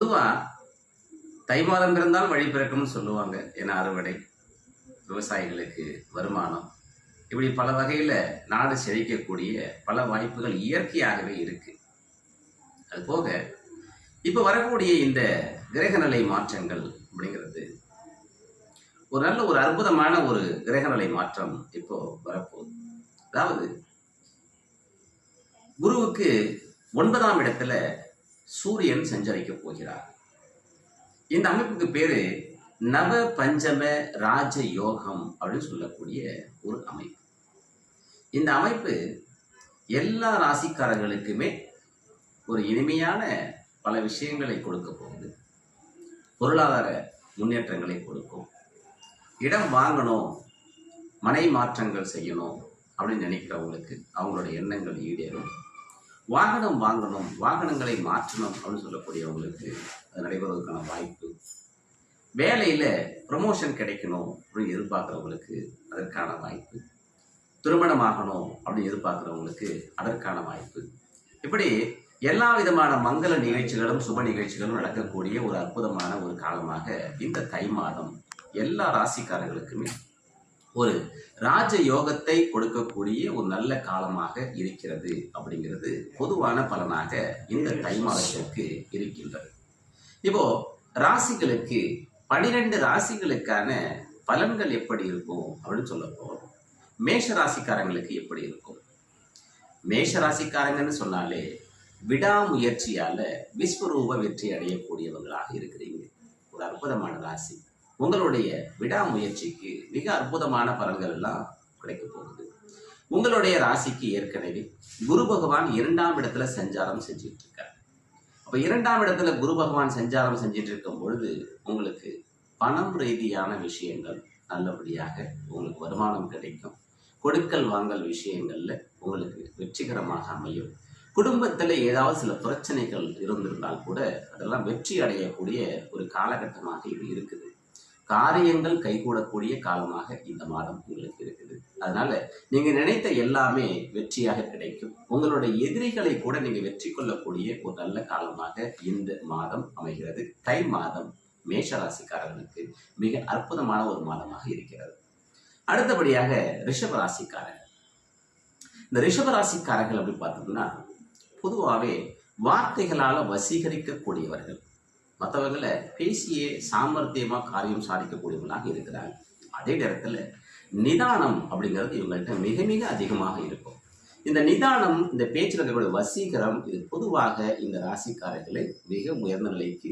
பொதுவா தை மாதம் பிறந்தால் வழி பிறக்கும்னு சொல்லுவாங்க. ஏன்னா அறுவடை, விவசாயிகளுக்கு வருமானம், இப்படி பல வகையில நாடு செழிக்கக்கூடிய பல வாய்ப்புகள் இயற்கையாகவே இருக்கு. அது போக இப்ப வரக்கூடிய இந்த கிரகநிலை மாற்றங்கள் அப்படிங்கிறது ஒரு நல்ல ஒரு அற்புதமான ஒரு கிரகநிலை மாற்றம் இப்போ வரப்போகுது. அதாவது குருவுக்கு 9ஆம் இடத்துல சூரியன் சஞ்சரிக்க போகிறார். இந்த அமைப்புக்கு பேரு நவ பஞ்சம ராஜ யோகம் அப்படின்னு சொல்லக்கூடிய ஒரு அமைப்பு. இந்த அமைப்பு எல்லா ராசிக்காரர்களுக்குமே ஒரு இனிமையான பல விஷயங்களை கொடுக்க போகுது. பொருளாதார முன்னேற்றங்களை கொடுக்கும். இடம் வாங்கணும், மனை மாற்றங்கள் செய்யணும் அப்படின்னு நினைக்கிறவங்களுக்கு அவங்களுடைய எண்ணங்கள் ஈடேறும். வாகனம் வாங்கணும், வாகனங்களை மாற்றணும் அப்படின்னு சொல்லக்கூடியவங்களுக்கு அது நடைபெறுவதற்கான வாய்ப்பு. வேலையில ப்ரமோஷன் கிடைக்கணும் அப்படின்னு எதிர்பார்க்கிறவங்களுக்கு அதற்கான வாய்ப்பு. திருமணமாகணும் அப்படின்னு எதிர்பார்க்கிறவங்களுக்கு அதற்கான வாய்ப்பு. இப்படி எல்லா விதமான மங்கள நிகழ்ச்சிகளும் சுப நிகழ்ச்சிகளும் நடக்கக்கூடிய ஒரு அற்புதமான ஒரு காலமாக இந்த தை மாதம் எல்லா ராசிக்காரர்களுக்குமே ஒரு ராஜ யோகத்தை கொடுக்கக்கூடிய ஒரு நல்ல காலமாக இருக்கிறது அப்படிங்கிறது பொதுவான பலனாக இந்த தை மாதத்திற்கு இருக்கின்றது. இப்போ ராசிகளுக்கு 12 ராசிகளுக்கான பலன்கள் எப்படி இருக்கும் அப்படின்னு சொல்ல போறோம். மேஷ ராசிக்காரங்களுக்கு எப்படி இருக்கும்? மேஷ ராசிக்காரங்கன்னு சொன்னாலே விடாமுயற்சியால விஸ்வரூப வெற்றி அடையக்கூடியவங்களாக இருக்கிறீங்க. ஒரு அற்புதமான ராசி. உங்களுடைய விடாமுயற்சிக்கு மிக அற்புதமான பலன்கள் எல்லாம் கிடைக்க போகுது. உங்களுடைய ராசிக்கு ஏற்கனவே குரு பகவான் 2ஆம் இடத்துல சஞ்சாரம் செஞ்சிட்டு இருக்கார். அப்ப 2ஆம் இடத்துல குரு பகவான் சஞ்சாரம் செஞ்சிட்டு இருக்கும் பொழுது உங்களுக்கு பணம் ரீதியான விஷயங்கள் நல்லபடியாக உங்களுக்கு வருமானம் கிடைக்கும். கொடுக்கல் வாங்கல் விஷயங்கள்ல உங்களுக்கு வெற்றிகரமாக அமையும். குடும்பத்தில் ஏதாவது சில பிரச்சனைகள் இருந்திருந்தால் கூட அதெல்லாம் வெற்றி அடையக்கூடிய ஒரு காலகட்டமாக இது இருக்குது. காரியங்கள் கைகூடக்கூடிய காலமாக இந்த மாதம் உங்களுக்கு இருக்குது. அதனால நீங்க நினைத்த எல்லாமே வெற்றியாக கிடைக்கும். உங்களுடைய எதிரிகளை கூட நீங்க வெற்றி கொள்ளக்கூடிய ஒரு நல்ல காலமாக இந்த மாதம் அமைகிறது. தை மாதம் மேஷராசிக்காரர்களுக்கு மிக அற்புதமான ஒரு மாதமாக இருக்கிறது. அடுத்தபடியாக ரிஷபராசிக்காரர்கள். இந்த ரிஷபராசிக்காரர்கள் அப்படி பார்த்தோம்னா பொதுவாகவே வார்த்தைகளால் வசீகரிக்கக்கூடியவர்கள், மற்றவர்களை பேசியே சாமர்த்தியமா காரியம் சாதிக்கக்கூடியவர்களாக இருக்கிறாங்க. அதே நேரத்தில் நிதானம் அப்படிங்கிறது இவங்கள்ட்ட மிக மிக அதிகமாக இருக்கும். இந்த நிதானம், இந்த பேச்சில் இருக்கக்கூடிய வசீகரம், இது பொதுவாக இந்த ராசிக்காரர்களை மிக உயர்ந்த நிலைக்கு